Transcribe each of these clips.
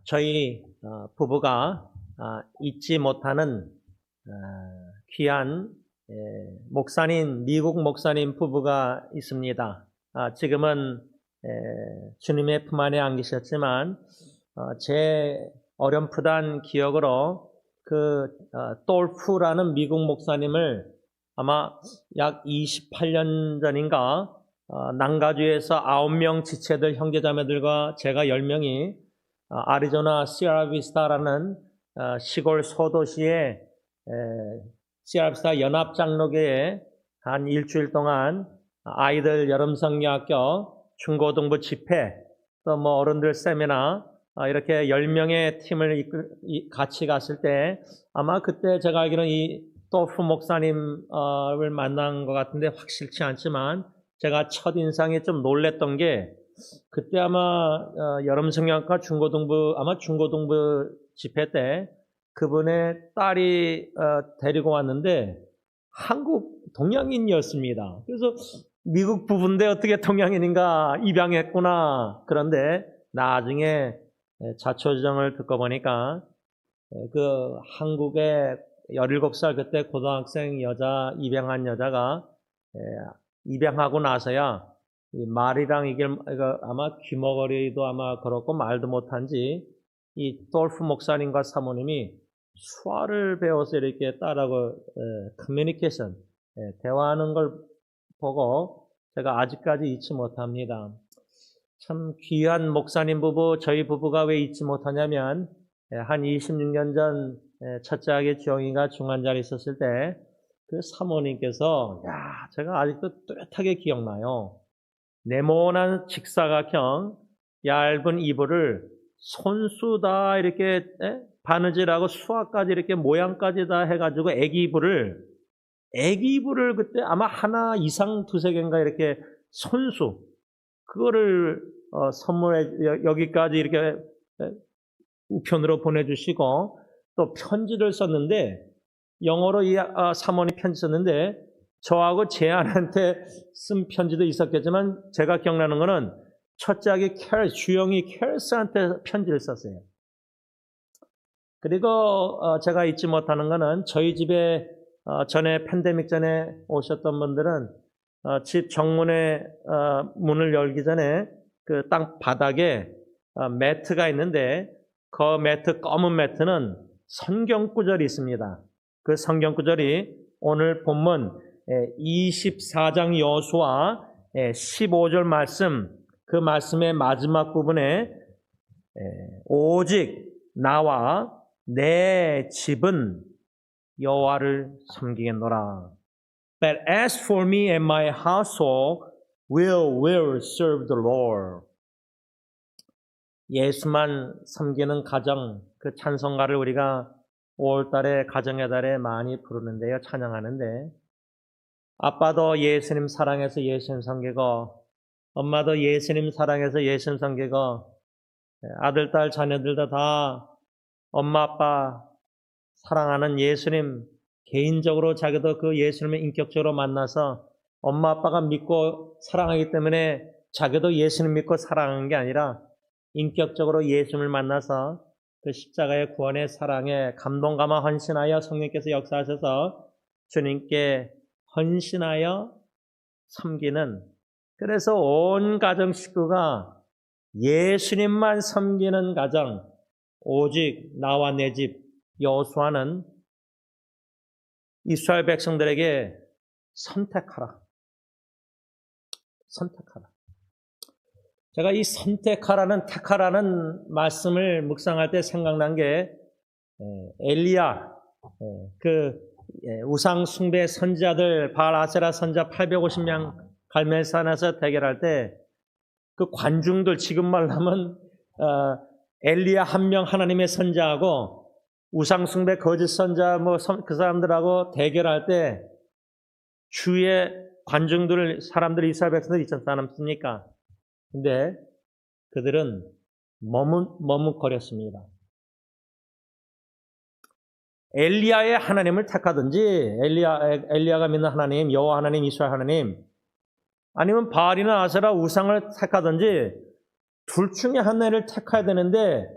저희 부부가 잊지 못하는 귀한 목사님, 미국 목사님 부부가 있습니다. 지금은 주님의 품 안에 안 계셨지만 제 어렴풋한 기억으로 그 돌프라는 미국 목사님을 아마 약 28년 전인가 난가주에서 9명 지체들 형제자매들과 제가 10명이 아리조나 시아라비스타라는 시골 소도시의 시아라비스타 연합장로교회에 한 일주일 동안 아이들 여름성경학교, 중고등부 집회, 또 뭐 어른들 세미나 이렇게 10명의 팀을 같이 갔을 때 아마 그때 제가 알기로는 이 또프 목사님을 만난 것 같은데 확실치 않지만 제가 첫인상에 좀 놀랬던 게 그때 아마 여름성경학과 중고등부 집회 때 그분의 딸이 데리고 왔는데 한국 동양인이었습니다. 그래서 미국 부부인데 어떻게 동양인인가 입양했구나. 그런데 나중에 자초지종을 듣고 보니까 그 한국의 17살 그때 고등학생 여자 입양한 여자가 입양하고 나서야 말이랑 이게 아마 귀머거리도 아마 그렇고 말도 못한지 이 돌프 목사님과 사모님이 수화를 배워서 이렇게 딸하고 커뮤니케이션 대화하는 걸 보고 제가 아직까지 잊지 못합니다. 참 귀한 목사님 부부, 저희 부부가 왜 잊지 못하냐면 한 26년 전 첫째 아기 주영이가 중환자에 있었을 때 그 사모님께서 제가 아직도 뚜렷하게 기억나요. 네모난 직사각형 얇은 이불을 손수다 이렇게 바느질하고 수화까지 이렇게 모양까지 다 해가지고 애기 이불을 그때 아마 하나 이상 두세 개인가 이렇게 손수 그거를 선물해 여기까지 이렇게 우편으로 보내주시고 또 편지를 썼는데 영어로 이 사모님 편지 썼는데 저하고 제 아내한테 쓴 편지도 있었겠지만 제가 기억나는 거는 첫째 아기 주영이 캐럴스한테 편지를 썼어요. 그리고 제가 잊지 못하는 거는 저희 집에 전에 팬데믹 전에 오셨던 분들은 집 정문에 문을 열기 전에 그 땅 바닥에 매트가 있는데 그 매트 검은 매트는 성경 구절이 있습니다. 그 성경 구절이 오늘 본문 24장 여호수아 15절 말씀 그 말씀의 마지막 부분에 오직 나와 내 집은 여호와를 섬기겠노라. But as for me and my household, will serve the Lord. 예수만 섬기는 가정, 그 찬송가를 우리가 5월달에 가정의 달에 많이 부르는데요, 찬양하는데 아빠도 예수님 사랑해서 예수님 섬기고 엄마도 예수님 사랑해서 예수님 섬기고 아들, 딸, 자녀들도 다 엄마, 아빠 사랑하는 예수님 개인적으로 자기도 그 예수님을 인격적으로 만나서 엄마, 아빠가 믿고 사랑하기 때문에 자기도 예수님 믿고 사랑하는 게 아니라 인격적으로 예수님을 만나서 그 십자가의 구원의 사랑에 감동감화 헌신하여 성령께서 역사하셔서 주님께 헌신하여 섬기는 그래서 온 가정 식구가 예수님만 섬기는 가정 오직 나와 내 집 여호수아는 이스라엘 백성들에게 선택하라. 제가 이 선택하라는 택하라는 말씀을 묵상할 때 생각난 게 엘리야 그 우상 숭배 선지자들 바알 아세라 선지자 850명 갈멜산에서 대결할 때 그 관중들 지금 말로 하면 엘리야 한 명 하나님의 선지자하고 우상 숭배 거짓 선지자 그 사람들하고 대결할 때 주위에 관중들 사람들이 이스라엘 백성들 있지 않습니까? 근데 그들은 머뭇거렸습니다. 엘리야의 하나님을 택하든지 엘리야가 믿는 하나님, 여호와 하나님, 이스라엘 하나님 아니면 바알이나 아세라 우상을 택하든지 둘 중에 하나를 택해야 되는데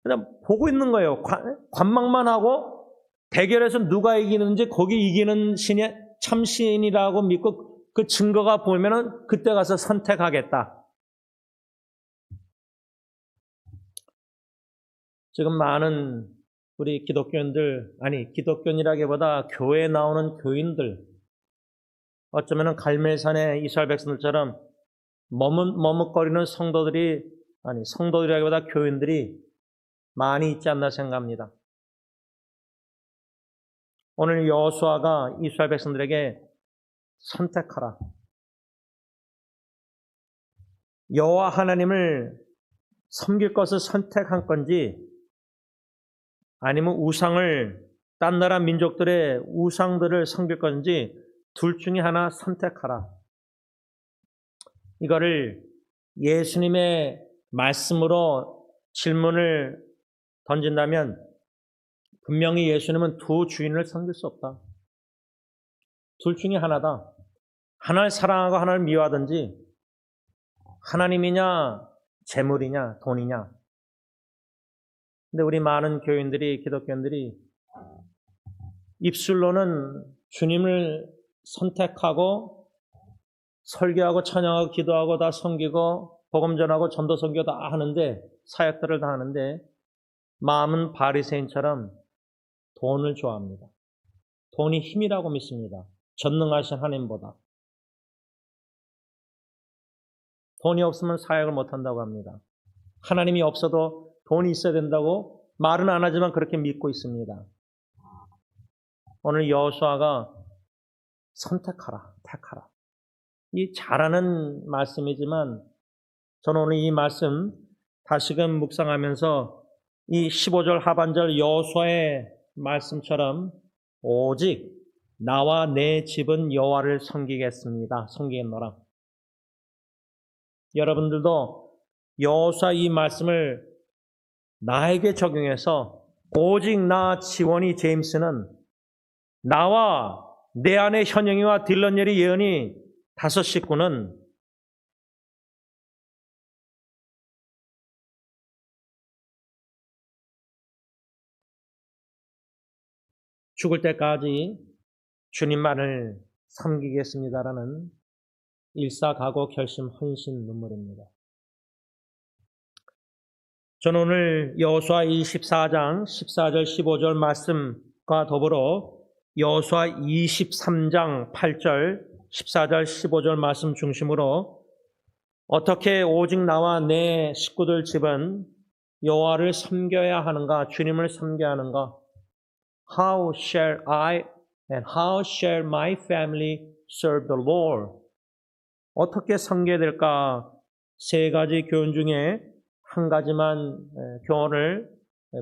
그냥 보고 있는 거예요. 관망만 하고 대결에서 누가 이기는지 거기 이기는 신이 참 신이라고 믿고 그 증거가 보이면은 그때 가서 선택하겠다. 지금 많은 우리 기독교인들, 아니 기독교인이라기보다 교회에 나오는 교인들, 어쩌면은 갈멜산의 이스라엘 백성들처럼 머뭇거리는 성도들이, 아니 성도들이라기보다 교인들이 많이 있지 않나 생각합니다. 오늘 여호수아가 이스라엘 백성들에게 선택하라. 여호와 하나님을 섬길 것을 선택한 건지 아니면 우상을, 딴 나라 민족들의 우상들을 섬길 건지 둘 중에 하나 선택하라. 이거를 예수님의 말씀으로 질문을 던진다면 분명히 예수님은 두 주인을 섬길 수 없다. 둘 중에 하나다. 하나를 사랑하고 하나를 미워하든지, 하나님이냐 재물이냐 돈이냐. 근데 우리 많은 교인들이, 기독교인들이 입술로는 주님을 선택하고 설교하고 찬양하고 기도하고 다 섬기고 복음 전하고 전도 선교 다 하는데, 사역들을 다 하는데 마음은 바리새인처럼 돈을 좋아합니다. 돈이 힘이라고 믿습니다. 전능하신 하나님보다. 돈이 없으면 사역을 못한다고 합니다. 하나님이 없어도 돈이 있어야 된다고 말은 안 하지만 그렇게 믿고 있습니다. 오늘 여호수아가 선택하라, 택하라. 이 잘하는 말씀이지만 저는 오늘 이 말씀 다시금 묵상하면서 이 15절 하반절 여호수아의 말씀처럼 오직 나와 내 집은 여호와를 섬기겠습니다. 섬기겠노라. 여러분들도 여호수아 이 말씀을 나에게 적용해서 오직 나 지원이 제임스는 나와 내 아내 현영이와 딜런예리 예언이 5 식구는 죽을 때까지 주님만을 섬기겠습니다라는 일사각오 결심 헌신 눈물입니다. 저는 오늘 여호수아 24장 14절 15절 말씀과 더불어 여호수아 23장 8절 14절 15절 말씀 중심으로 어떻게 오직 나와 내 식구들 집은 여호와를 섬겨야 하는가, 주님을 섬겨야 하는가, How shall I and how shall my family serve the Lord? 어떻게 섬겨야 될까? 3가지 교훈 중에 한 가지만 교훈을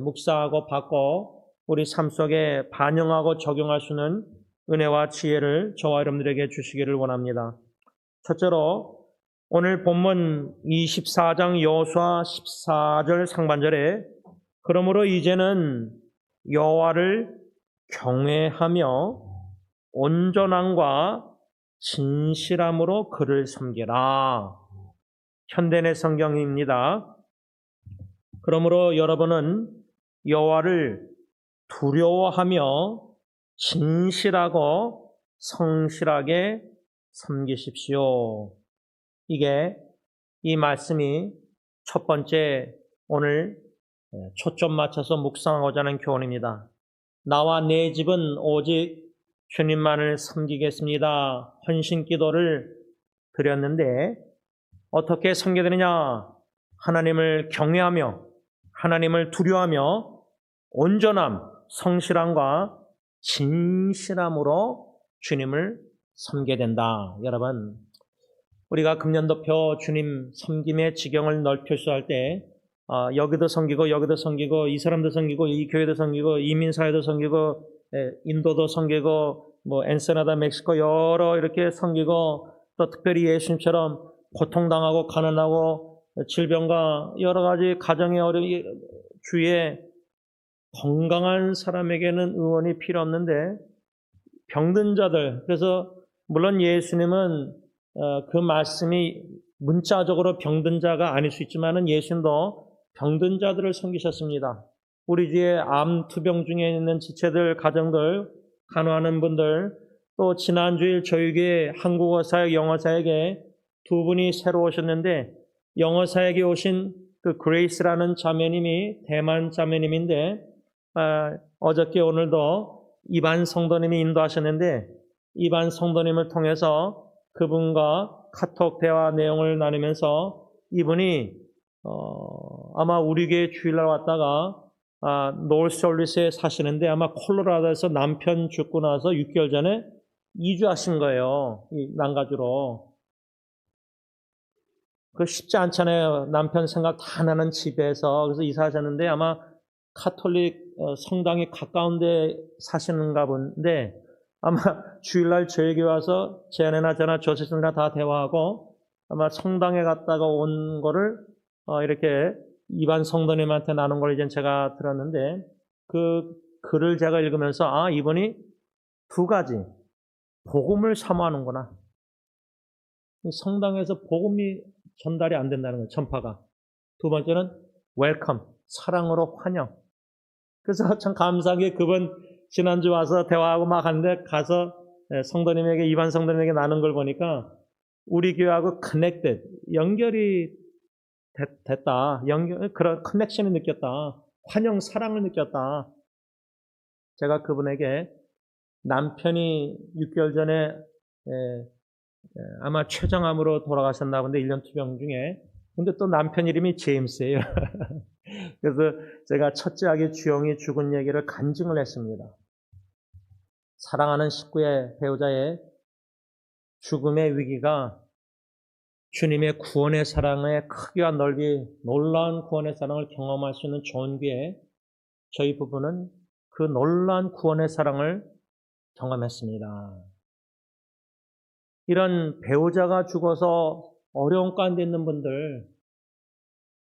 묵상하고 받고 우리 삶 속에 반영하고 적용할 수 있는 은혜와 지혜를 저와 여러분들에게 주시기를 원합니다. 첫째로 오늘 본문 24장 여호수아 14절 상반절에 그러므로 이제는 여호와를 경외하며 온전함과 진실함으로 그를 섬기라. 현대내 성경입니다. 그러므로 여러분은 여호와를 두려워하며 진실하고 성실하게 섬기십시오. 이게 이 말씀이 첫 번째 오늘 초점 맞춰서 묵상하고자 하는 교훈입니다. 나와 내 집은 오직 주님만을 섬기겠습니다. 헌신 기도를 드렸는데 어떻게 섬겨야 되느냐? 하나님을 경외하며 하나님을 두려워하며 온전함, 성실함과 진실함으로 주님을 섬겨야 된다. 여러분, 우리가 금년도표 주님 섬김의 지경을 넓혀서 때 여기도 섬기고 여기도 섬기고 이 사람도 섬기고 이 교회도 섬기고 이민사회도 섬기고 인도도 섬기고 뭐 엔세나다 멕시코 여러 이렇게 섬기고 또 특별히 예수님처럼 고통당하고 가난하고 질병과 여러 가지 가정의 어려움 주위에 건강한 사람에게는 의원이 필요 없는데 병든 자들, 그래서 물론 예수님은 그 말씀이 문자적으로 병든 자가 아닐 수 있지만은 예수님도 병든 자들을 섬기셨습니다. 우리 주위에 암 투병 중에 있는 지체들, 가정들, 간호하는 분들, 또 지난주일 저희 교회 한국어 사역, 영어 사역에 두 분이 새로 오셨는데 영어 사역에 오신 그 그레이스라는 자매님이 대만 자매님인데 어저께 오늘도 이반 성도님이 인도하셨는데 이반 성도님을 통해서 그분과 카톡 대화 내용을 나누면서 이분이 아마 우리 교회 주일날 왔다가 노스홀리스에 사시는데 아마 콜로라도에서 남편 죽고 나서 6개월 전에 이주하신 거예요. 이 난가주로. 그 쉽지 않잖아요. 남편 생각 다 나는 집에서. 그래서 이사하셨는데 아마 카톨릭 성당이 가까운 데 사시는가 본데 아마 주일날 저희 교회 와서 제 아내나 저나 조세선이나 다 대화하고 아마 성당에 갔다가 온 거를 이렇게 이반 성도님한테 나눈 걸 이제 제가 들었는데 그 글을 제가 읽으면서 이분이 두 가지 복음을 사모하는구나. 성당에서 복음이 전달이 안 된다는 거예요. 전파가. 두 번째는 웰컴, 사랑으로 환영. 그래서 참 감사하게 그분 지난주 와서 대화하고 막 하는데 가서 성도님에게 이반 성도님에게 나눈 걸 보니까 우리 교회하고 커넥ted, 연결이 됐다. 그런 커넥션을 느꼈다. 환영, 사랑을 느꼈다. 제가 그분에게 남편이 6개월 전에 아마 췌장암으로 돌아가셨나 본데 1년 투병 중에. 근데 또 남편 이름이 제임스예요. 그래서 제가 첫째 아기 주영이 죽은 얘기를 간증을 했습니다. 사랑하는 식구의 배우자의 죽음의 위기가 주님의 구원의 사랑의 크기와 넓이, 놀라운 구원의 사랑을 경험할 수 있는 좋은 기회에 저희 부부는 그 놀라운 구원의 사랑을 경험했습니다. 이런 배우자가 죽어서 어려운 가운데 있는 분들,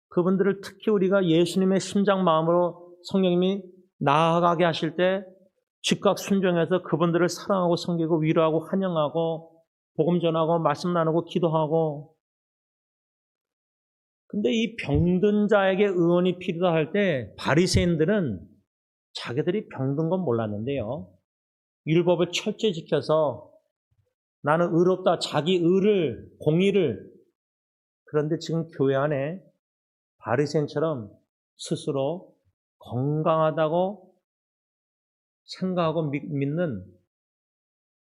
그분들을 특히 우리가 예수님의 심장 마음으로 성령님이 나아가게 하실 때 즉각 순종해서 그분들을 사랑하고 섬기고 위로하고 환영하고 복음 전하고 말씀 나누고 기도하고. 근데 이 병든 자에게 의원이 필요하다 할 때 바리새인들은 자기들이 병든 건 몰랐는데요. 율법을 철저히 지켜서 나는 의롭다, 자기 의를, 공의를. 그런데 지금 교회 안에 바리새인처럼 스스로 건강하다고 생각하고 믿는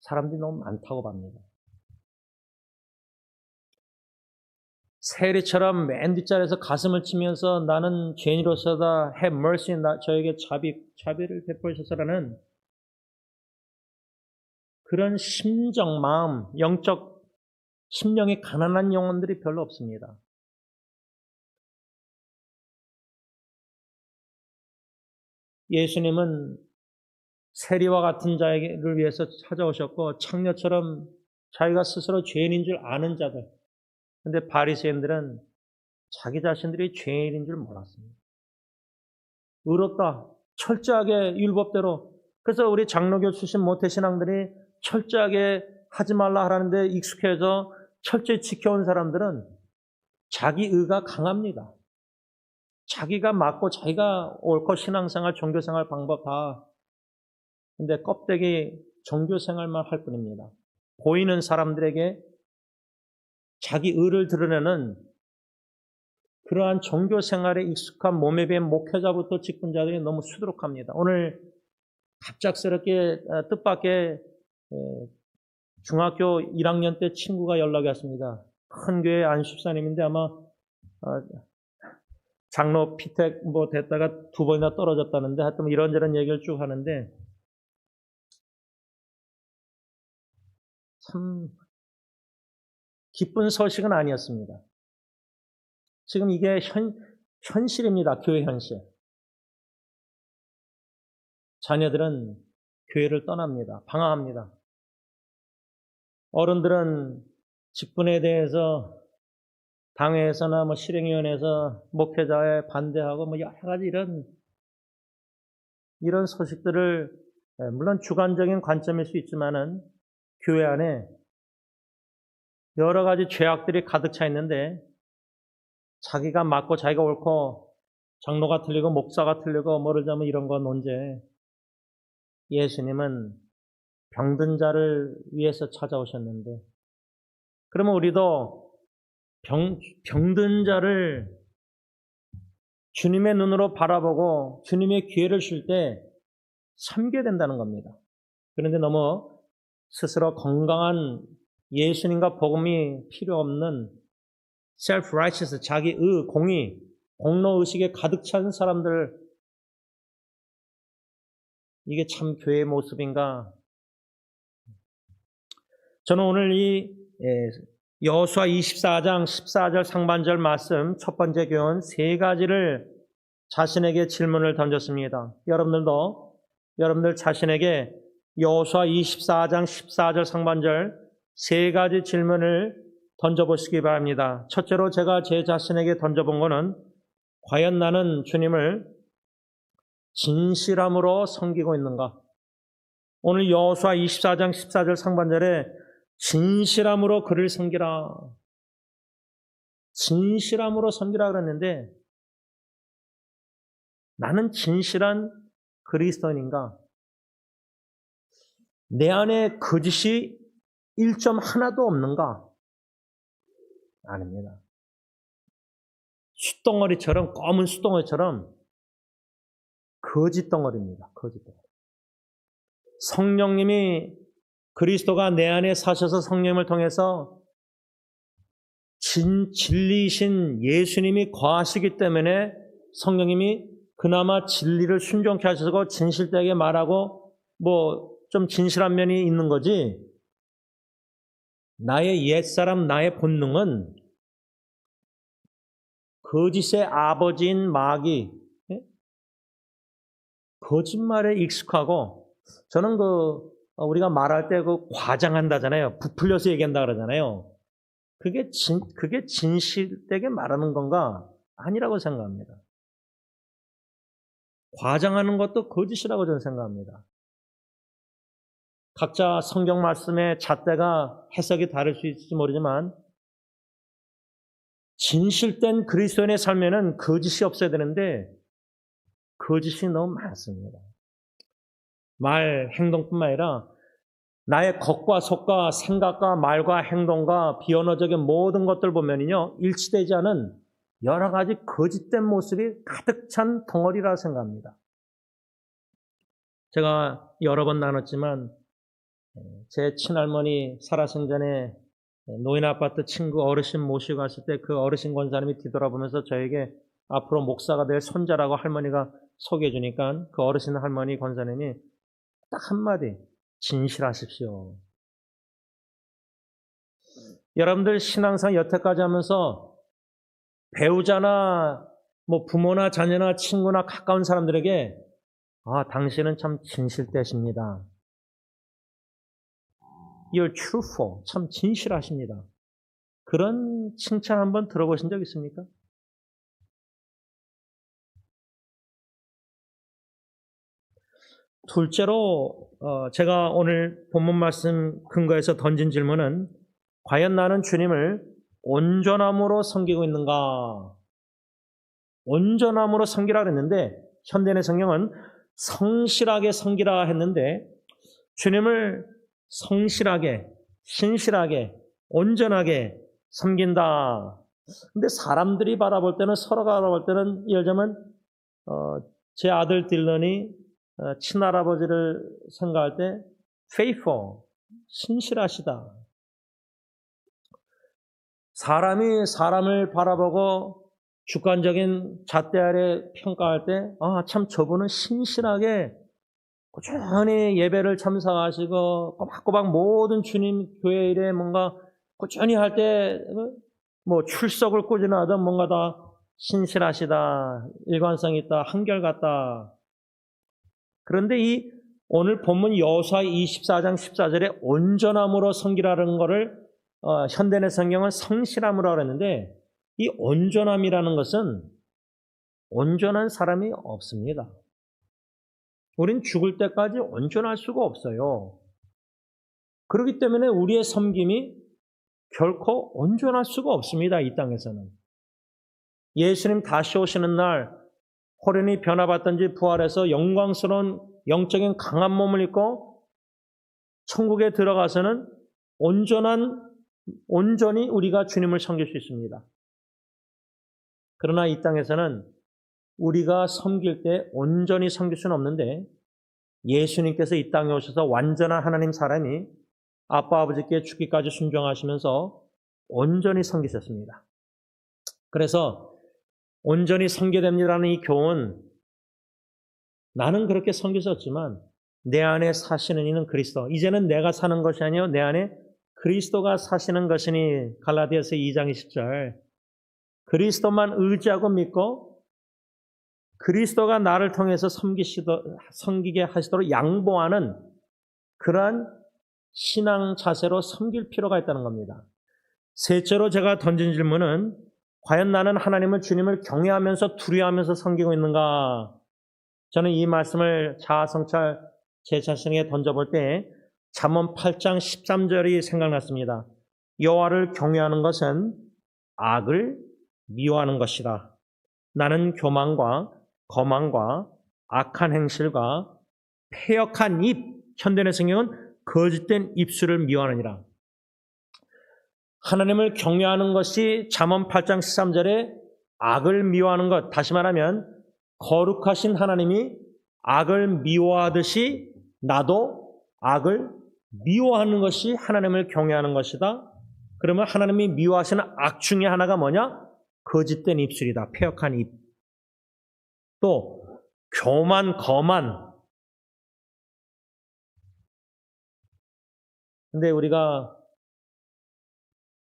사람들이 너무 많다고 봅니다. 세리처럼 맨 뒷자리에서 가슴을 치면서 나는 죄인으로서다, have mercy, 저에게 자비를 베푸셔서라는 그런 심정, 마음, 영적, 심령이 가난한 영혼들이 별로 없습니다. 예수님은 세리와 같은 자를 위해서 찾아오셨고 창녀처럼 자기가 스스로 죄인인 줄 아는 자들. 근데 바리새인들은 자기 자신들이 죄인인 줄 몰랐습니다. 의롭다. 철저하게 율법대로. 그래서 우리 장로교 출신 모태신앙들이 철저하게 하지 말라 하라는데 익숙해져 철저히 지켜온 사람들은 자기 의가 강합니다. 자기가 맞고 자기가 옳고 신앙생활, 종교생활 방법 다. 근데 껍데기 종교생활만 할 뿐입니다. 보이는 사람들에게 자기 의를 드러내는 그러한 종교생활에 익숙한 몸에 비한 목회자부터 직분자들이 너무 수두룩합니다. 오늘 갑작스럽게 뜻밖의 중학교 1학년 때 친구가 연락이 왔습니다. 큰 교회 안십사님인데 아마 장로 피택 됐다가 2번이나 떨어졌다는데 하여튼 이런저런 얘기를 쭉 하는데 참 기쁜 소식은 아니었습니다. 지금 이게 현실입니다. 교회 현실. 자녀들은 교회를 떠납니다. 방황합니다. 어른들은 직분에 대해서 당회에서나 실행위원회에서 목회자에 반대하고 여러 가지 이런 소식들을 물론 주관적인 관점일 수 있지만은 교회 안에 여러 가지 죄악들이 가득 차 있는데 자기가 맞고 자기가 옳고 장로가 틀리고 목사가 틀리고 모르자면 이런 건 언제. 예수님은 병든 자를 위해서 찾아오셨는데, 그러면 우리도 병든 자를 주님의 눈으로 바라보고 주님의 기회를 줄 때 섬겨야 된다는 겁니다. 그런데 너무 스스로 건강한 예수님과 복음이 필요 없는 self-righteous, 자기 공의, 공로의식에 가득 찬 사람들, 이게 참 교회의 모습인가? 저는 오늘 이 여호수아 24장 14절 상반절 말씀 첫 번째 교훈 세 가지를 자신에게 질문을 던졌습니다. 여러분들 자신에게 여호수아 24장 14절 상반절 세 가지 질문을 던져보시기 바랍니다. 첫째로 제가 제 자신에게 던져본 거는, 과연 나는 주님을 진실함으로 섬기고 있는가? 오늘 여호수아 24장 14절 상반절에 진실함으로 그를 섬기라, 진실함으로 섬기라 그랬는데, 나는 진실한 그리스도인인가? 내 안에 거짓이 1점 하나도 없는가? 아닙니다. 숯덩어리처럼, 검은 숯덩어리처럼 거짓 덩어리입니다. 거짓 덩어리. 성령님이, 그리스도가 내 안에 사셔서 성령을 통해서 진리이신 예수님이 거하시기 때문에 성령님이 그나마 진리를 순종케 하셔서 진실되게 말하고 좀 진실한 면이 있는 거지, 나의 옛사람, 나의 본능은 거짓의 아버지인 마귀, 거짓말에 익숙하고, 저는 우리가 말할 때 과장한다잖아요. 부풀려서 얘기한다 그러잖아요. 그게 진실되게 말하는 건가? 아니라고 생각합니다. 과장하는 것도 거짓이라고 저는 생각합니다. 각자 성경 말씀의 잣대가 해석이 다를 수 있을지 모르지만, 진실된 그리스도인의 삶에는 거짓이 없어야 되는데 거짓이 너무 많습니다. 말, 행동뿐만 아니라 나의 겉과 속과 생각과 말과 행동과 비언어적인 모든 것들 보면요, 일치되지 않은 여러 가지 거짓된 모습이 가득 찬 덩어리라 생각합니다. 제가 여러 번 나눴지만, 제 친할머니 살아생 전에 노인 아파트 친구 어르신 모시고 갔을 때 그 어르신 권사님이 뒤돌아보면서 저에게 앞으로 목사가 될 손자라고 할머니가 소개해 주니까 그 어르신 할머니 권사님이 딱 한마디, 진실하십시오. 여러분들 신앙생활 여태까지 하면서 배우자나 부모나 자녀나 친구나 가까운 사람들에게 당신은 참 진실되십니다. You're truthful. 참 진실하십니다. 그런 칭찬 한번 들어보신 적 있습니까? 둘째로 제가 오늘 본문 말씀 근거해서 던진 질문은, 과연 나는 주님을 온전함으로 섬기고 있는가? 온전함으로 섬기라 그랬는데, 현대의 성경은 성실하게 섬기라 했는데, 주님을 성실하게, 신실하게, 온전하게 섬긴다. 근데 사람들이 바라볼 때는, 서로가 바라볼 때는, 예를 들면 제 아들 딜런이 친할아버지를 생각할 때 faithful, 신실하시다. 사람이 사람을 바라보고 주관적인 잣대 아래 평가할 때, 참 저분은 신실하게 꾸준히 예배를 참석하시고 꼬박꼬박 모든 주님 교회 일에 뭔가 꾸준히 할 때 출석을 꾸준히 하던 뭔가 다 신실하시다, 일관성 있다, 한결같다. 그런데 이 오늘 본문 여호수아 24장 14절에 온전함으로 섬기라는 것을 현대의 성경은 성실함으로 그랬는데, 이 온전함이라는 것은 온전한 사람이 없습니다. 우린 죽을 때까지 온전할 수가 없어요. 그렇기 때문에 우리의 섬김이 결코 온전할 수가 없습니다. 이 땅에서는. 예수님 다시 오시는 날 호련히 변화받든지 부활해서 영광스러운 영적인 강한 몸을 입고 천국에 들어가서는 온전히 우리가 주님을 섬길 수 있습니다. 그러나 이 땅에서는 우리가 섬길 때 온전히 섬길 수는 없는데 예수님께서 이 땅에 오셔서 완전한 하나님 사람이 아빠 아버지께 죽기까지 순종하시면서 온전히 섬기셨습니다. 그래서 온전히 섬겨됩니다라는 이 교훈, 나는 그렇게 섬기셨지만 내 안에 사시는 이는 그리스도. 이제는 내가 사는 것이 아니요 내 안에 그리스도가 사시는 것이니 갈라디아서 2장 20절. 그리스도만 의지하고 믿고 그리스도가 나를 통해서 섬기게 하시도록 양보하는 그러한 신앙 자세로 섬길 필요가 있다는 겁니다. 셋째로 제가 던진 질문은 과연 나는 하나님을 주님을 경외하면서 두려워하면서 섬기고 있는가? 저는 이 말씀을 자아성찰 제 자신에게 던져볼 때 잠언 8장 13절이 생각났습니다. 여호와를 경외하는 것은 악을 미워하는 것이다. 나는 교만과 거만과 악한 행실과 패역한 입, 현대의 성경은 거짓된 입술을 미워하느니라. 하나님을 경외하는 것이 잠언 8장 13절에 악을 미워하는 것, 다시 말하면 거룩하신 하나님이 악을 미워하듯이 나도 악을 미워하는 것이 하나님을 경외하는 것이다. 그러면 하나님이 미워하시는 악 중에 하나가 뭐냐? 거짓된 입술이다. 패역한 입. 또 교만, 거만. 근데 우리가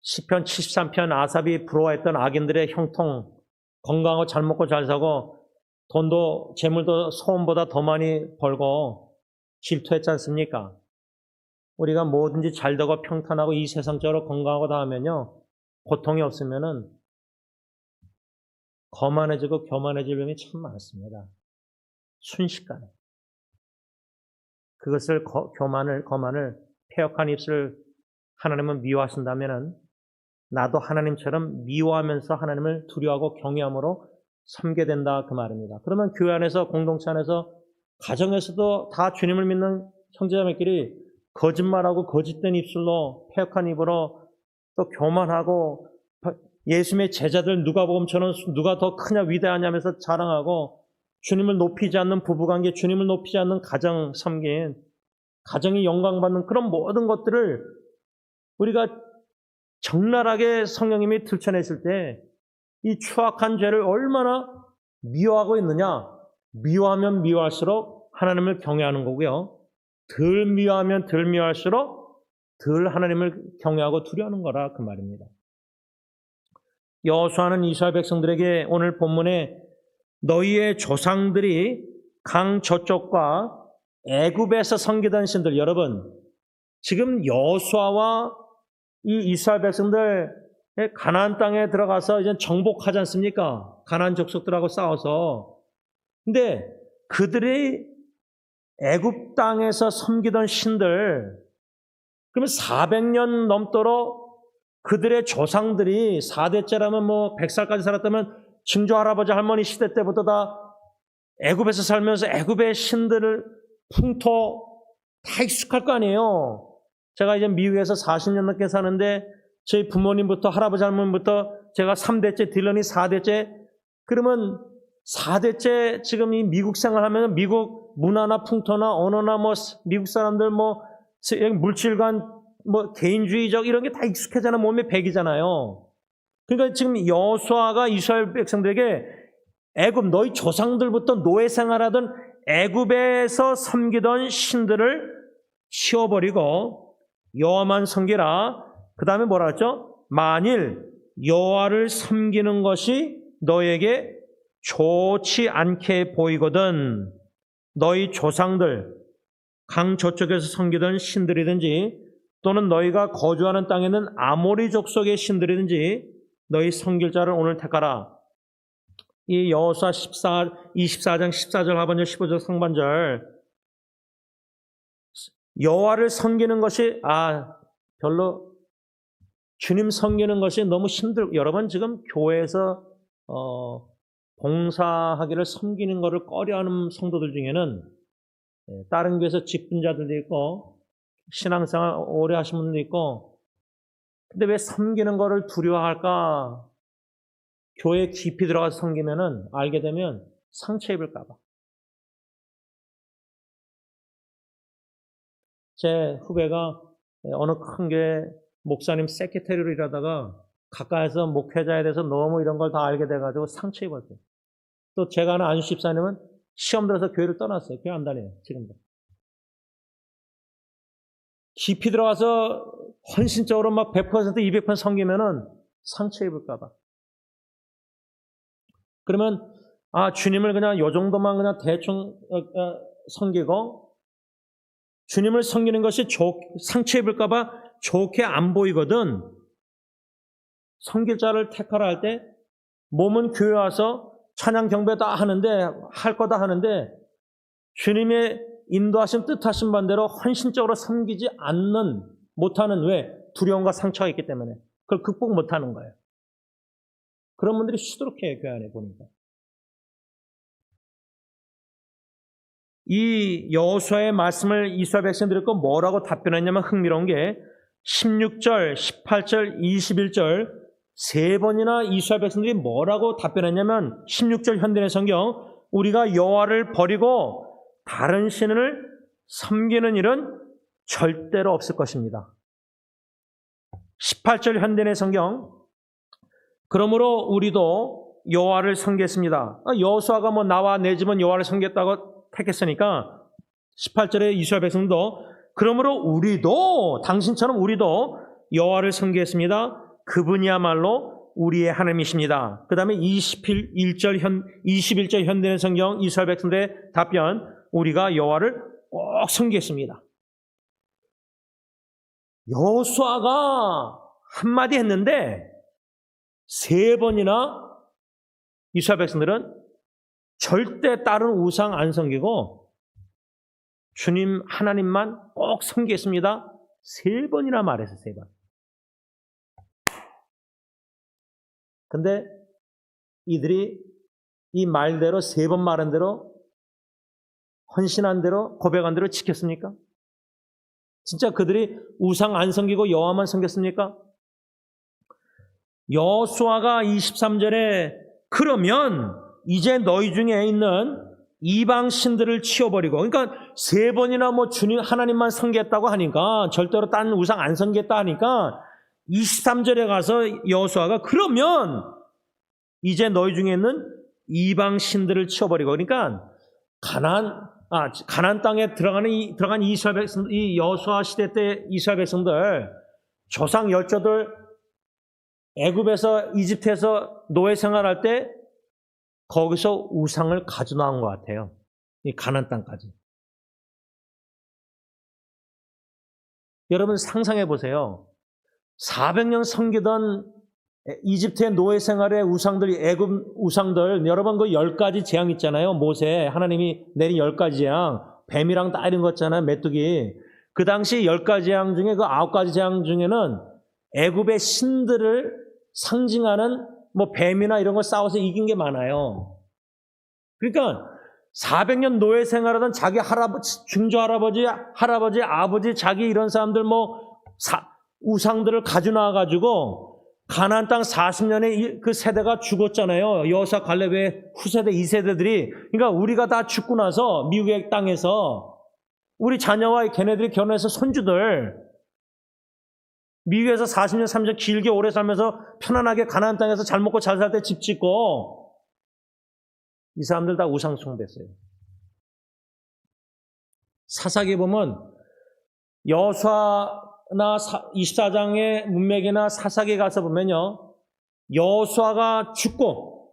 시편 73편 아삽이 부러워했던 악인들의 형통, 건강하고 잘 먹고 잘 사고 돈도 재물도 소원보다 더 많이 벌고 질투했지 않습니까? 우리가 뭐든지 잘 되고 평탄하고 이 세상적으로 건강하고 다 하면요, 고통이 없으면은 거만해지고 교만해질 위험이 참 많습니다. 순식간에. 그것을 거만을 패역한 입술을 하나님은 미워하신다면은 나도 하나님처럼 미워하면서 하나님을 두려워하고 경외함으로 섬게 된다 그 말입니다. 그러면 교회 안에서 공동체 안에서 가정에서도 다 주님을 믿는 형제자매끼리 거짓말하고 거짓된 입술로 패역한 입으로 또 교만하고 예수님의 제자들 누가복음처럼 누가 더 크냐 위대하냐면서 자랑하고 주님을 높이지 않는 부부관계, 주님을 높이지 않는 가정 섬긴, 가정이 영광받는 그런 모든 것들을 우리가 적나라하게 성령님이 들춰냈을 때 이 추악한 죄를 얼마나 미워하고 있느냐. 미워하면 미워할수록 하나님을 경외하는 거고요. 덜 미워하면 덜 미워할수록 덜 하나님을 경외하고 두려워하는 거라 그 말입니다. 여호수아는 이스라엘 백성들에게 오늘 본문에 너희의 조상들이 강 저쪽과 애굽에서 섬기던 신들, 여러분 지금 여호수아와 이 이스라엘 백성들 가나안 땅에 들어가서 이제 정복하지 않습니까? 가나안 족속들하고 싸워서. 근데 그들이 애굽 땅에서 섬기던 신들, 그러면 400년 넘도록 그들의 조상들이 4대째라면 뭐 100살까지 살았다면 증조 할아버지 할머니 시대 때부터 다 애굽에서 살면서 애굽의 신들을 풍토 다 익숙할 거 아니에요. 제가 이제 미국에서 40년 넘게 사는데 저희 부모님부터 할아버지 할머니부터 제가 3대째 딜런이 4대째, 그러면 4대째 지금 이 미국 생활하면 미국 문화나 풍토나 언어나 뭐 미국 사람들 뭐 물질관 뭐 개인주의적 이런 게 다 익숙해잖아요. 몸에 배기잖아요. 그러니까 지금 여호수아가 이스라엘 백성들에게 애굽 너희 조상들부터 노예 생활하던 애굽에서 섬기던 신들을 치워버리고 여호와만 섬기라. 그 다음에 뭐라 했죠? 만일 여호와를 섬기는 것이 너에게 좋지 않게 보이거든 너희 조상들 강 저쪽에서 섬기던 신들이든지 또는 너희가 거주하는 땅에는 아모리 족속의 신들이든지 너희 섬길 자를 오늘 택하라. 이 여호수아 24장 14절 하반절 15절 상반절, 여호와를 섬기는 것이 별로 주님 섬기는 것이 너무 힘들고, 여러분 지금 교회에서 봉사하기를 섬기는 것을 꺼려하는 성도들 중에는 다른 교회에서 직분자들도 있고 신앙생활 오래 하신 분도 있고, 근데 왜 섬기는 것을 두려워할까? 교회 깊이 들어가서 섬기면은 알게 되면 상처 입을까 봐. 제 후배가 어느 큰 교회 목사님 세크레터리로 일하다가 가까이서 목회자에 대해서 너무 이런 걸 다 알게 돼가지고 상처 입었어요. 또 제가 아는 안수 집사님은 시험 들어서 교회를 떠났어요. 교회 안 다녀요, 지금도. 깊이 들어가서 헌신적으로 막 100%, 200% 섬기면은 상처 입을까 봐. 그러면 주님을 그냥 요 정도만 그냥 대충 섬기고, 주님을 섬기는 것이 상처 입을까 봐 좋게 안 보이거든. 섬길 자를 택하라 할 때 몸은 교회 와서 찬양 경배 다 하는데, 할 거 다 하는데 주님의 인도하신 뜻하신 반대로 헌신적으로 섬기지 못하는, 왜? 두려움과 상처가 있기 때문에. 그걸 극복 못하는 거예요. 그런 분들이 수두룩해요, 교회 안에 보니까. 이 여호수아의 말씀을 이스라엘 백성들이 듣고 뭐라고 답변했냐면 흥미로운 게 16절, 18절, 21절 세 번이나 이스라엘 백성들이 뭐라고 답변했냐면 16절 현대의 성경, 우리가 여호와를 버리고 다른 신을 섬기는 일은 절대로 없을 것입니다. 18절 현대의 성경, 그러므로 우리도 여호와를 섬겼습니다. 여호수아가 나와 내 집은 여호와를 섬겼다고 택했으니까 18절에 이스라엘 백성도 그러므로 우리도, 당신처럼 우리도 여호와를 섬기겠습니다. 그분이야말로 우리의 하나님이십니다. 그 다음에 21절 현대의 성경 이스라엘 백성들의 답변, 우리가 여호와를 꼭 섬기겠습니다. 여호수아가 한마디 했는데 세 번이나 이스라엘 백성들은 절대 다른 우상 안 섬기고 주님 하나님만 꼭 섬기겠습니다. 세 번이나 말해서 세 번. 근데 이들이 이 말대로 세 번 말한 대로 헌신한 대로 고백한 대로 지켰습니까? 진짜 그들이 우상 안 섬기고 여호와만 섬겼습니까? 여호수아가 23절에 그러면 이제 너희 중에 있는 이방 신들을 치워버리고, 그러니까 세 번이나 주님 하나님만 섬겼다고 하니까, 절대로 딴 우상 안 섬겼다 하니까 23절에 가서 여호수아가 그러면 이제 너희 중에 있는 이방 신들을 치워버리고, 그러니까 가나안 땅에 들어간 이스라엘 백성, 이 여호수아 시대 때 이스라엘 백성들 조상 열조들 애굽에서 이집트에서 노예 생활할 때 거기서 우상을 가져 나온 것 같아요. 이 가나안 땅까지. 여러분 상상해 보세요. 400년 섬기던 이집트의 노예 생활의 우상들, 애굽 우상들, 여러분 그 10가지 재앙 있잖아요. 모세 하나님이 내린 10가지 재앙, 뱀이랑 다 이런 거 있잖아요. 메뚜기. 그 당시 10가지 재앙 중에 그 9가지 재앙 중에는 애굽의 신들을 상징하는 뱀이나 이런 걸 싸워서 이긴 게 많아요. 그러니까 400년 노예 생활하던 자기 중조 할아버지, 아버지, 자기 이런 사람들 우상들을 가져 나와가지고 가나안 땅 40년에 그 세대가 죽었잖아요. 여호수아 갈렙의 후세대 2세대들이. 그러니까 우리가 다 죽고 나서 미국의 땅에서 우리 자녀와 걔네들이 결혼해서 손주들 미국에서 40년, 30년 길게 오래 살면서 편안하게 가나안 땅에서 잘 먹고 잘 살 때 집 짓고, 이 사람들 다 우상 숭배했어요. 사사기 보면 여호수아나 24장의 문맥이나 사사기 가서 보면요, 여호수아가 죽고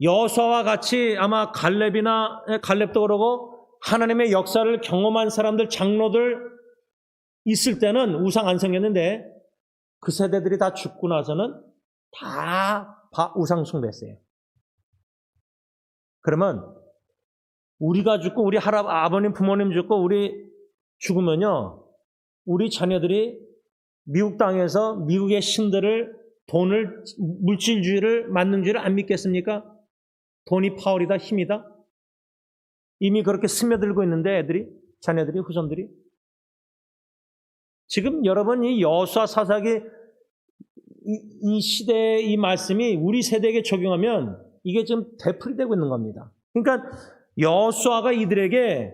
여호수아와 같이 아마 갈렙도 그러고 하나님의 역사를 경험한 사람들, 장로들 있을 때는 우상 안 섬겼는데 그 세대들이 다 죽고 나서는 다 우상 숭배했어요. 그러면 우리가 죽고 우리 아버님, 부모님 죽고 우리 죽으면요, 우리 자녀들이 미국 땅에서 미국의 신들을 돈을, 물질주의를, 만능주의를 안 믿겠습니까? 돈이 파월이다, 힘이다? 이미 그렇게 스며들고 있는데 애들이, 자녀들이, 후손들이. 지금 여러분 이 여호수아 사사기 이 시대의 이 말씀이 우리 세대에게 적용하면 이게 지금 되풀이되고 있는 겁니다. 그러니까 여호수아가 이들에게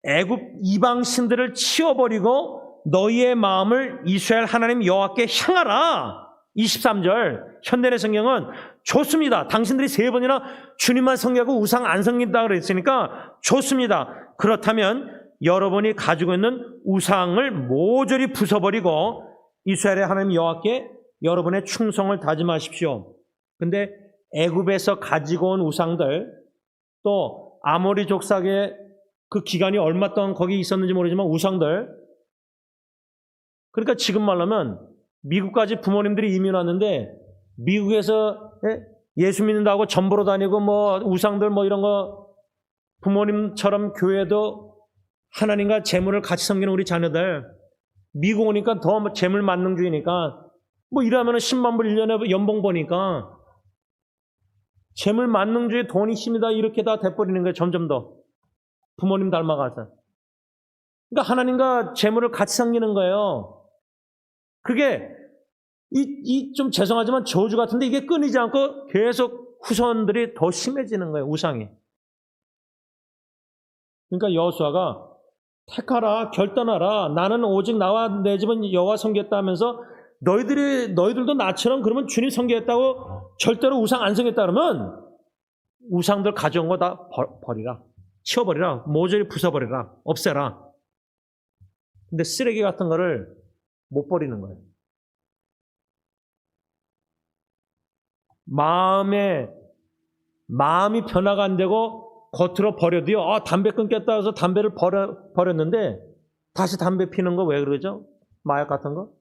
애굽 이방 신들을 치워버리고 너희의 마음을 이스라엘 하나님 여호와께 향하라. 23절 현대의 성경은 좋습니다. 당신들이 3번이나 주님만 섬기고 우상 안 섬긴다 그랬으니까 좋습니다. 그렇다면 여러분이 가지고 있는 우상을 모조리 부숴버리고 이스라엘의 하나님 여호와께 여러분의 충성을 다짐하십시오. 근데 애굽에서 가지고 온 우상들, 또 아모리 족속의 그 기간이 얼마 동안 거기 있었는지 모르지만 우상들, 그러니까 지금 말하면 미국까지 부모님들이 이민 왔는데 미국에서 예수 믿는다고 전보로 다니고 뭐 우상들 뭐 이런 거 부모님처럼 교회도 하나님과 재물을 같이 섬기는 우리 자녀들, 미국 오니까 더 재물 만능주의니까 뭐 일하면 10만 불 1년에 연봉 버니까 재물 만능주의 돈이 힘이다 이렇게 다 돼버리는 거예요. 점점 더 부모님 닮아가서. 그러니까 하나님과 재물을 같이 섬기는 거예요. 그게 좀 죄송하지만 저주 같은데 이게 끊이지 않고 계속 후손들이 더 심해지는 거예요. 우상이. 그러니까 여호수아가 택하라, 결단하라. 나는 오직 나와 내 집은 여호와 섬기겠다 하면서 너희들도 나처럼 그러면 주님 섬기겠다고 절대로 우상 안 섬기겠다 그러면 우상들 가져온 거 다 버리라. 치워버리라. 모조리 부숴버리라. 없애라. 근데 쓰레기 같은 거를 못 버리는 거예요. 마음이 변화가 안 되고 겉으로 버려도요. 담배 끊겠다 해서 담배를 버렸는데 다시 담배 피는 거 왜 그러죠? 마약 같은 거?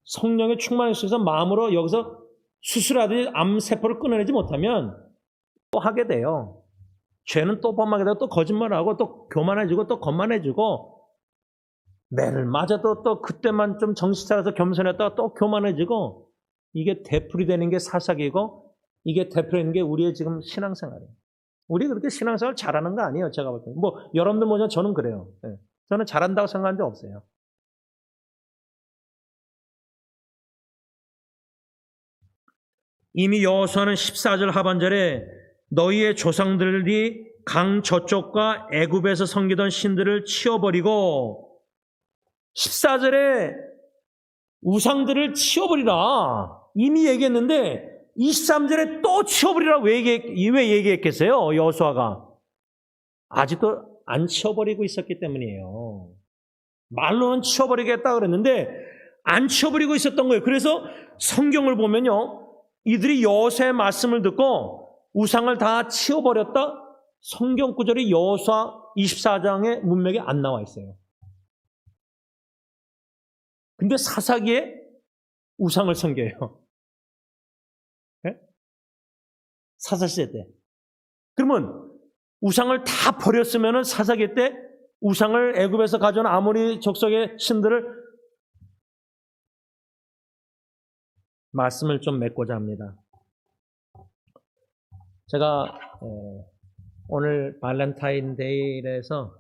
성령의 충만에 있어서 마음으로 여기서 수술하듯이 암세포를 끊어내지 못하면 또 하게 돼요. 죄는 또 범하게 되고 또 거짓말하고 또 교만해지고 또 거만해지고 매를 맞아도 또 그때만 좀 정신 차려서 겸손했다가 또 교만해지고 이게 되풀이되는 게 사사기고 이게 되풀이되는 게 우리의 지금 신앙생활이에요. 우리 그렇게 신앙생활 잘하는 거 아니에요. 제가 볼 때는. 뭐 여러분들 모르지만 저는 그래요. 네. 저는 잘한다고 생각한 적 없어요. 이미 여호수아는 14절 하반절에 너희의 조상들이 강 저쪽과 애굽에서 섬기던 신들을 치워버리고 14절에 우상들을 치워버리라 이미 얘기했는데 23절에 또 치워버리라 왜 얘기했겠어요? 여호수아가 아직도 안 치워버리고 있었기 때문이에요. 말로는 치워버리겠다 그랬는데 안 치워버리고 있었던 거예요. 그래서 성경을 보면요, 이들이 여호수아의 말씀을 듣고 우상을 다 치워버렸다. 성경 구절이 여호수아 24장의 문맥에 안 나와 있어요. 근데 사사기에 우상을 섬겨요. 네? 사사시대 때. 그러면 우상을 다 버렸으면 사사기 때 우상을 애굽에서 가져온 아모리 족속의 신들을 말씀을 좀 맺고자 합니다. 제가 오늘 발렌타인데이라서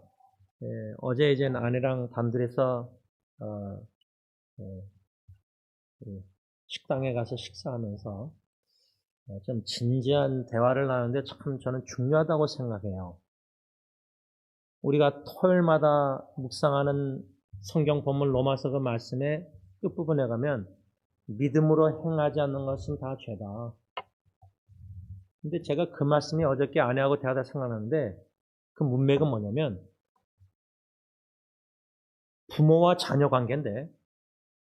어제 이제 아내랑 단둘이서 식당에 가서 식사하면서 좀 진지한 대화를 나누는데 참 저는 중요하다고 생각해요. 우리가 토요일마다 묵상하는 성경 본문 로마서 그 말씀의 끝부분에 가면 믿음으로 행하지 않는 것은 다 죄다. 근데 제가 그 말씀이 어저께 아내하고 대화하다 생각나는데 그 문맥은 뭐냐면 부모와 자녀 관계인데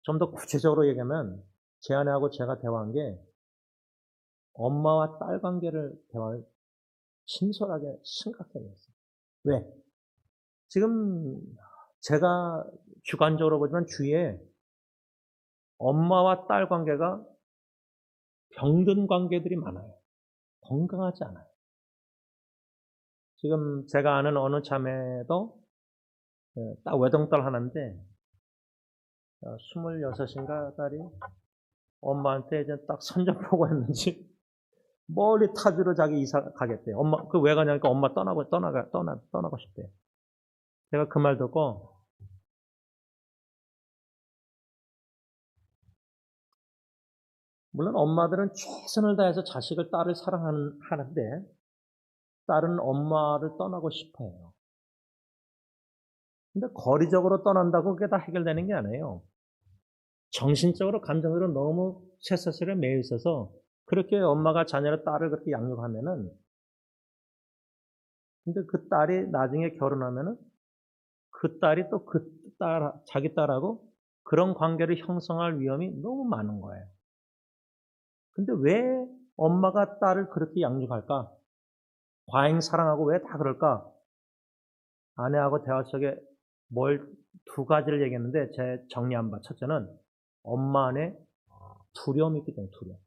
좀 더 구체적으로 얘기하면 제 아내하고 제가 대화한 게 엄마와 딸 관계를 대화를 신선하게 심각하게 했어요. 왜? 지금 제가 주관적으로 보지만 주위에 엄마와 딸 관계가 병든 관계들이 많아요. 건강하지 않아요. 지금 제가 아는 어느 자매도 딱 외동딸 하나인데 26인가 딸이 엄마한테 이제 딱 선전포고 했는지 멀리 타주로 자기 이사 가겠대요. 엄마, 그 왜 가냐니까 엄마 떠나고 싶대요. 제가 그 말 듣고, 물론 엄마들은 최선을 다해서 자식을, 딸을 하는데, 딸은 엄마를 떠나고 싶어요. 근데 거리적으로 떠난다고 그게 다 해결되는 게 아니에요. 정신적으로, 감정적으로 너무 쇠사슬에 매여 있어서, 그렇게 엄마가 자녀를, 딸을 그렇게 양육하면은, 근데 그 딸이 나중에 결혼하면은, 그 딸이 또 자기 딸하고 그런 관계를 형성할 위험이 너무 많은 거예요. 근데 왜 엄마가 딸을 그렇게 양육할까? 과잉 사랑하고 왜 다 그럴까? 아내하고 대화 속에 두 가지를 얘기했는데 제 정리한 바. 첫째는 엄마 안에 두려움이 있기 때문에 두려움.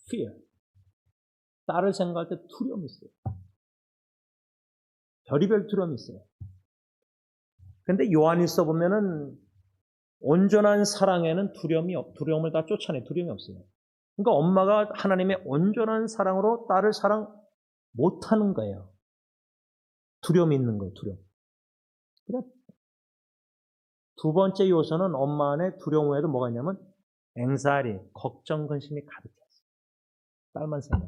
fear. 딸을 생각할 때 두려움이 있어요. 별의별 두려움이 있어요. 근데 요한일서 보면은 온전한 사랑에는 두려움을 다 쫓아내. 두려움이 없어요. 그러니까 엄마가 하나님의 온전한 사랑으로 딸을 사랑 못하는 거예요. 두려움이 있는 거예요. 두려움. 그러니까 두 번째 요소는 엄마 안에 두려움 외에도 뭐가 있냐면 앵사리, 걱정, 근심이 가득 찼어요. 딸만 생각.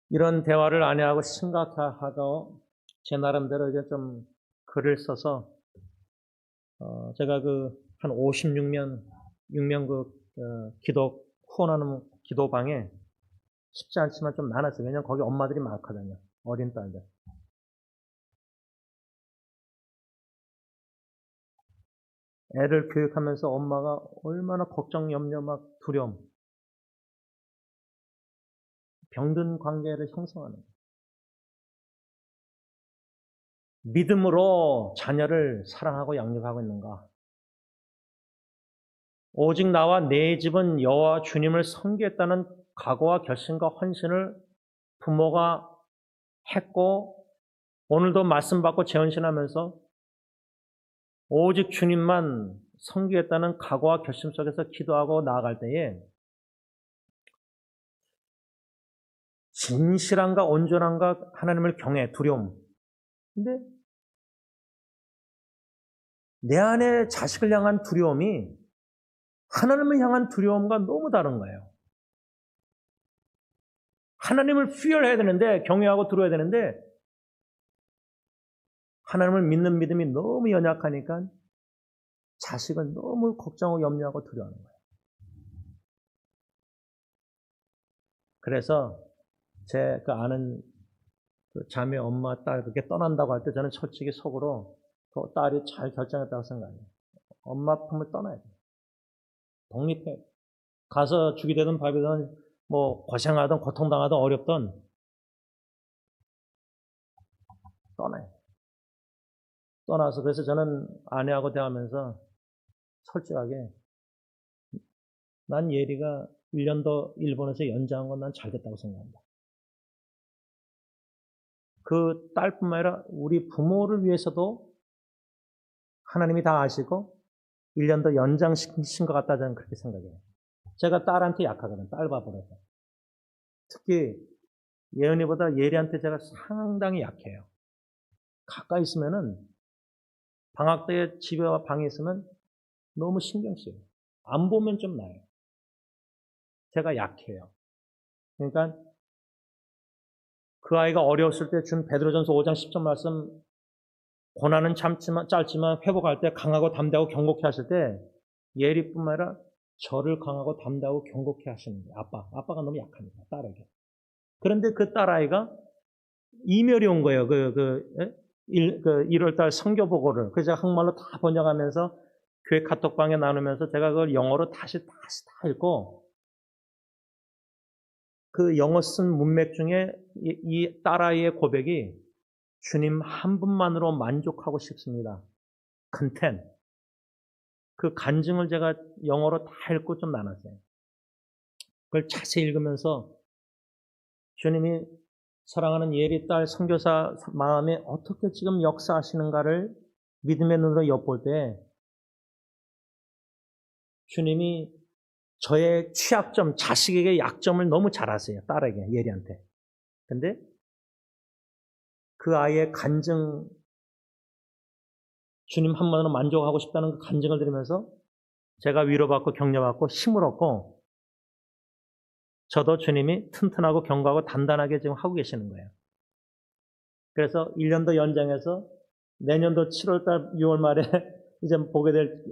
이런 대화를 아내하고 심각하고 제 나름대로 이제 좀 글을 써서 제가 한 56명 기도 후원하는 기도방에 쉽지 않지만 좀 나눴어요. 왜냐면 거기 엄마들이 많거든요. 어린 딸들. 애를 교육하면서 엄마가 얼마나 걱정, 염려, 막 두려움, 병든 관계를 형성하는 거예요. 믿음으로 자녀를 사랑하고 양육하고 있는가? 오직 나와 내 집은 여호와 주님을 섬기겠다는 각오와 결심과 헌신을 부모가 했고 오늘도 말씀 받고 재헌신하면서 오직 주님만 섬기겠다는 각오와 결심 속에서 기도하고 나아갈 때에 진실한가 온전한가 하나님을 경외, 두려움. 근데 내 안에 자식을 향한 두려움이 하나님을 향한 두려움과 너무 다른 거예요. 하나님을 fear해야 되는데, 경외하고 두려워야 되는데 하나님을 믿는 믿음이 너무 연약하니까 자식을 너무 걱정하고 염려하고 두려워하는 거예요. 그래서 제 아는 자매 엄마 딸 그렇게 떠난다고 할 때 저는 솔직히 속으로 그 딸이 잘 결정했다고 생각해요. 엄마 품을 떠나야 돼요. 독립해. 가서 죽이 되든 밥이 되든 뭐 고생하든 고통당하든 어렵든 떠나요. 떠나서 그래서 저는 아내하고 대화하면서 솔직하게 난 예리가 1년 더 일본에서 연장한 건 난 잘됐다고 생각한다. 그 딸뿐만 아니라 우리 부모를 위해서도 하나님이 다 아시고 1년 더 연장시킨 것 같다 저는 그렇게 생각해요. 제가 딸한테 약하거든. 딸 바보라서. 특히 예은이보다 예리한테 제가 상당히 약해요. 가까이 있으면은 방학 때 집에 방에 있으면 너무 신경 쓰여요. 안 보면 좀 나요. 제가 약해요. 그러니까 그 아이가 어려웠을 때 준 베드로전서 5장 10절 말씀 고난은 짧지만 회복할 때 강하고 담대하고 경고케 하실 때 예리뿐만 아니라 저를 강하고 담대하고 경고케 하시는 거예요. 아빠가 너무 약합니다. 딸에게. 그런데 그 딸아이가 이멸이 온 거예요. 1월달 선교 보고를. 그래서 제가 한국말로 다 번역하면서 교회 카톡방에 나누면서 제가 그걸 영어로 다시 다 읽고 그 영어 쓴 문맥 중에 이 딸아이의 고백이 주님 한 분만으로 만족하고 싶습니다. content. 그 간증을 제가 영어로 다 읽고 좀 나눴어요. 그걸 자세히 읽으면서 주님이 사랑하는 예리 딸 선교사 마음에 어떻게 지금 역사하시는가를 믿음의 눈으로 엿볼 때 주님이 저의 취약점, 자식에게 약점을 너무 잘 아세요. 딸에게, 예리한테. 근데 그 아이의 간증, 주님 한 번으로 만족하고 싶다는 그 간증을 들으면서 제가 위로받고 격려받고 힘을 얻고 저도 주님이 튼튼하고 견고하고 단단하게 지금 하고 계시는 거예요. 그래서 1년도 연장해서 내년도 7월달, 6월 말에 이제 보게 될,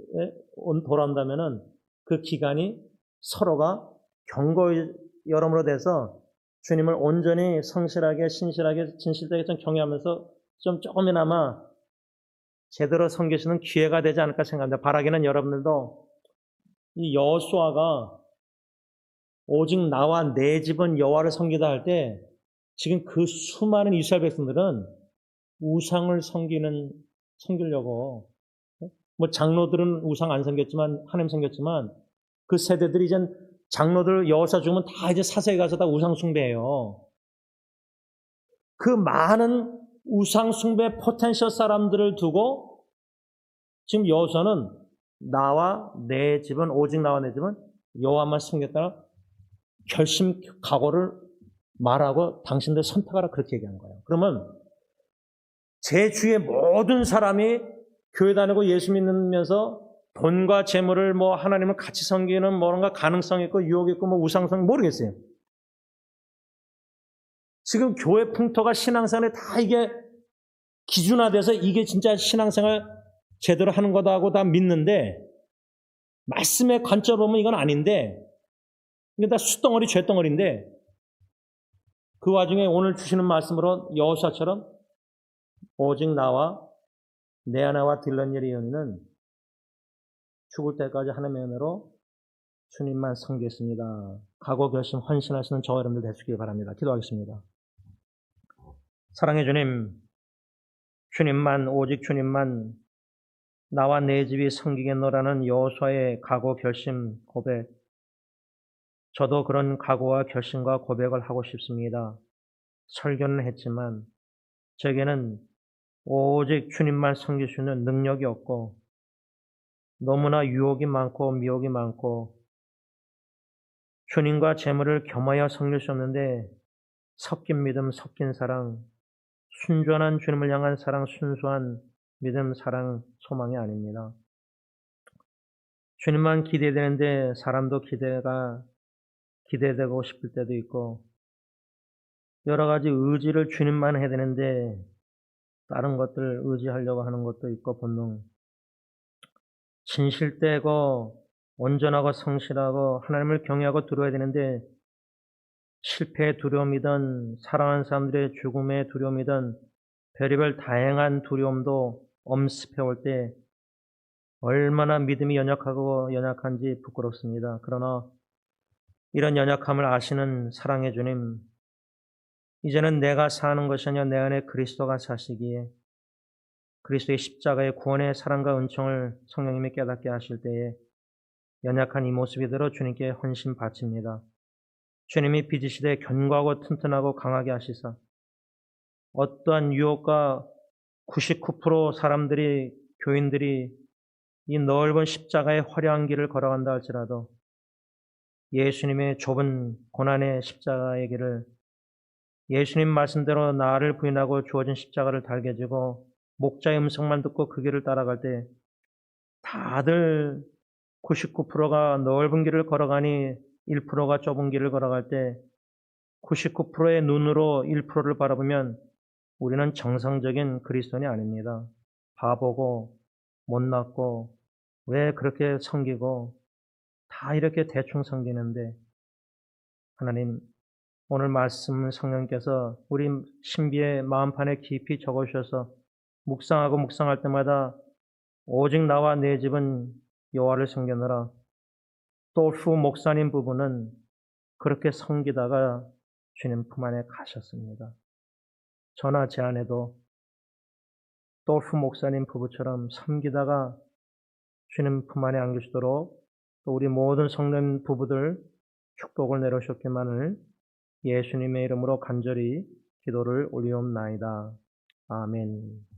돌아온다면은 그 기간이 서로가 견고히 여러모로 돼서 주님을 온전히 성실하게, 신실하게, 진실되게 좀 경외하면서 좀 조금이나마 제대로 섬기시는 기회가 되지 않을까 생각합니다. 바라기는 여러분들도 이 여호수아가 오직 나와 내 집은 여호와를 섬기다 할 때 지금 그 수많은 이스라엘 백성들은 우상을 섬기려고 뭐 장로들은 우상 안 섬겼지만 하나님 섬겼지만 그 세대들이 이제 장로들 여호수아 죽으면 다 이제 사색에 가서 다 우상 숭배해요. 그 많은 우상 숭배 포텐셜 사람들을 두고 지금 여호수아는 나와 내 집은 오직 나와 내 집은 여호와만 섬겼다는 결심 각오를 말하고 당신들 선택하라 그렇게 얘기한 거예요. 그러면 제 주위의 모든 사람이 교회 다니고 예수 믿으면서 돈과 재물을 뭐 하나님을 같이 섬기는 뭔가 가능성 있고 유혹 있고 뭐 우상성 모르겠어요. 지금 교회 풍토가 신앙생활에 다 이게 기준화돼서 이게 진짜 신앙생활 제대로 하는 거다 하고 다 믿는데 말씀의 관점으로 보면 이건 아닌데 이게 다 숫덩어리 죄덩어리인데 그 와중에 오늘 주시는 말씀으로 여호수아처럼 오직 나와 내 하나와 딜런일의 연인은 죽을 때까지 하나님의 은혜로 주님만 섬기겠습니다. 각오 결심 헌신하시는 저와 여러분들 되시길 바랍니다. 기도하겠습니다. 사랑해 주님, 주님만 오직 주님만 나와 내 집이 섬기겠노라는 여호수아의 각오 결심 고백, 저도 그런 각오와 결심과 고백을 하고 싶습니다. 설교는 했지만 제게는 오직 주님만 섬길 수 있는 능력이 없고 너무나 유혹이 많고 미혹이 많고 주님과 재물을 겸하여 섬길 수 없는데 섞인 믿음, 섞인 사랑, 순전한 주님을 향한 사랑, 순수한 믿음, 사랑, 소망이 아닙니다. 주님만 기대되는데 사람도 기대되고 싶을 때도 있고 여러 가지 의지를 주님만 해야 되는데 다른 것들 의지하려고 하는 것도 있고 본능. 진실되고 온전하고 성실하고 하나님을 경외하고 두려워야 되는데 실패의 두려움이든 사랑하는 사람들의 죽음의 두려움이든 별의별 다양한 두려움도 엄습해 올 때 얼마나 믿음이 연약한지 부끄럽습니다. 그러나 이런 연약함을 아시는 사랑의 주님, 이제는 내가 사는 것이 아니라 내 안에 그리스도가 사시기에 그리스도의 십자가의 구원의 사랑과 은총을 성령님이 깨닫게 하실 때에 연약한 이 모습 이대로 주님께 헌신 바칩니다. 주님이 빚으시되 견고하고 튼튼하고 강하게 하시사 어떠한 유혹과 99% 사람들이 교인들이 이 넓은 십자가의 화려한 길을 걸어간다 할지라도 예수님의 좁은 고난의 십자가의 길을 예수님 말씀대로 나를 부인하고 주어진 십자가를 달게 지고 목자의 음성만 듣고 그 길을 따라갈 때 다들 99%가 넓은 길을 걸어가니 1%가 좁은 길을 걸어갈 때 99%의 눈으로 1%를 바라보면 우리는 정상적인 그리스도인이 아닙니다. 바보고 못났고 왜 그렇게 섬기고 다 이렇게 대충 섬기는데 하나님 오늘 말씀 성령께서 우리 신비의 마음판에 깊이 적어주셔서 묵상할 때마다 오직 나와 내 집은 여호와를 섬기노라. 돌프 목사님 부부는 그렇게 섬기다가 주님 품 안에 가셨습니다. 저나 제 아내도 돌프 목사님 부부처럼 섬기다가 주님 품 안에 안기시도록 또 우리 모든 성령 부부들 축복을 내려주셨기만을 예수님의 이름으로 간절히 기도를 올리옵나이다. 아멘.